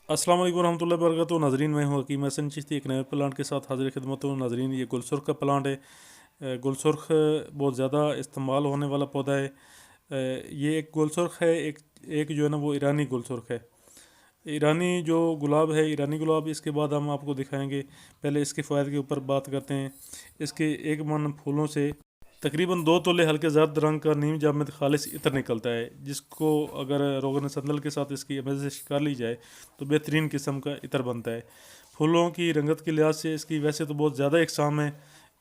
अस्सलाम वालेकुम रहमतुल्लाहि व बरकातहू। नाजरीन, मैं हूँ हकीम हसन चिश्ती एक नए प्लांट के साथ हाजिर खिदमत हूँ। नाजरीन, ये गुलसुर्ख का प्लांट है। गुलसुर्ख बहुत ज़्यादा इस्तेमाल होने वाला पौधा है। ये एक गुलसुर्ख है, एक एक जो है ना वो ईरानी गुलसुर्ख है। ईरानी जो गुलाब है, ईरानी गुलाब, इसके बाद हम आपको दिखाएंगे। पहले इसके फ़ायदे के ऊपर बात करते हैं। इसके एक मन फूलों से तकरीबन 2 तोले हल्के जर्द रंग का नीम जामद खालिस इत्र निकलता है, जिसको अगर रोगन संदल के साथ इसकी अमेज़ कर ली जाए तो बेहतरीन किस्म का इत्र बनता है। फूलों की रंगत के लिहाज से इसकी वैसे तो बहुत ज़्यादा इकसाम है।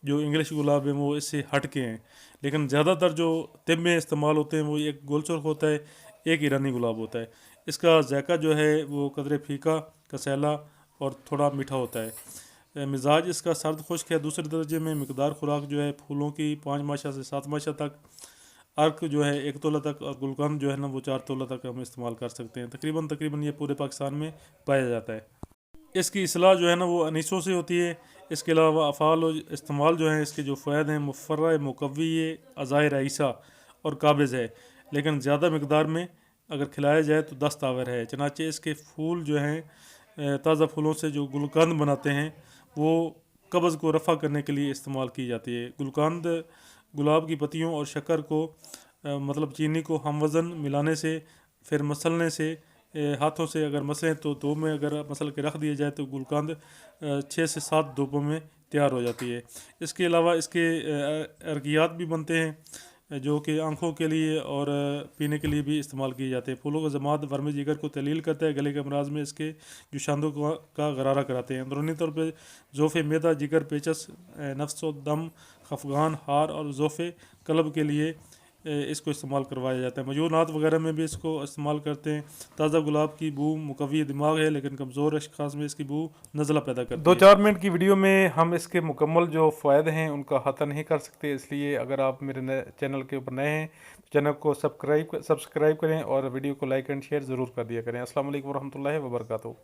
जो इंग्लिश गुलाब है वो इससे हट के हैं, लेकिन ज़्यादातर जो तिब में इस्तेमाल होते हैं वो एक गोलसुर्ख होता है, एक ईरानी गुलाब होता है। इसका जायका जो है वो कदरे फीका, कसैला और थोड़ा मीठा होता है। मिजाज इसका सर्द खुश्क है। दूसरे दर्जे में मकदार खुराक जो है फूलों की 5 माशा से 7 माशा तक, अर्क जो है 1 तोला तक, और गुलकंद जो है ना वो 4 तोला तक हम इस्तेमाल कर सकते हैं। तकरीबन तकरीबन ये पूरे पाकिस्तान में पाया जाता है। इसकी असलाह जो है ना वो अनीसों से होती है। इसके अलावा अफ़ाल और इस्तेमाल जो है इसके जो फ़ायदे हैं, मुफ़र्रा मुकव्वी अज़ाय रईसा और काबिज़ है, लेकिन ज़्यादा मकदार में अगर खिलाया जाए तो दस्त आवर है। चनाचे इसके फूल जो हैं, ताज़ा फूलों से जो गुलकंद बनाते हैं वो कब्ज़ को रफ़ा करने के लिए इस्तेमाल की जाती है। गुलकंद गुलाब की पत्तियों और शक्कर को मतलब चीनी को हम वज़न मिलाने से, फिर मसलने से, हाथों से अगर मसलें तो दो में अगर मसल के रख दिया जाए तो गुलकंद 6 से 7 धूपों में तैयार हो जाती है। इसके अलावा इसके अर्कियात भी बनते हैं, जो कि आंखों के लिए और पीने के लिए भी इस्तेमाल किए जाते हैं। फूलों का जमात वर्म जिगर को तलील करता है। गले के अमराज में इसके जुशांदों का गरारा कराते हैं। अंदरूनी तौर पर ज़ोफ़े मैदा, जिगर, पेचस, नफ्स व दम, खफगान, हार और ज़ोफ़े कल्ब के लिए इसको इस्तेमाल करवाया जाता है। मयूनात वगैरह में भी इसको इस्तेमाल करते हैं। ताज़ा गुलाब की बू मुकव्वी दिमाग है, लेकिन कमज़ोर अशखास में इसकी बू नज़ला पैदा करती दो है। चार मिनट की वीडियो में हम इसके मुकम्मल जो फ़ायदे हैं उनका अहाता नहीं कर सकते, इसलिए अगर आप मेरे चैनल के ऊपर नए हैं तो चैनल को सब्सक्राइब करें और वीडियो को लाइक एंड शेयर ज़रूर कर दिया करें। अस्सलाम वालेकुम रहमतुल्लाहि व बरकातहू।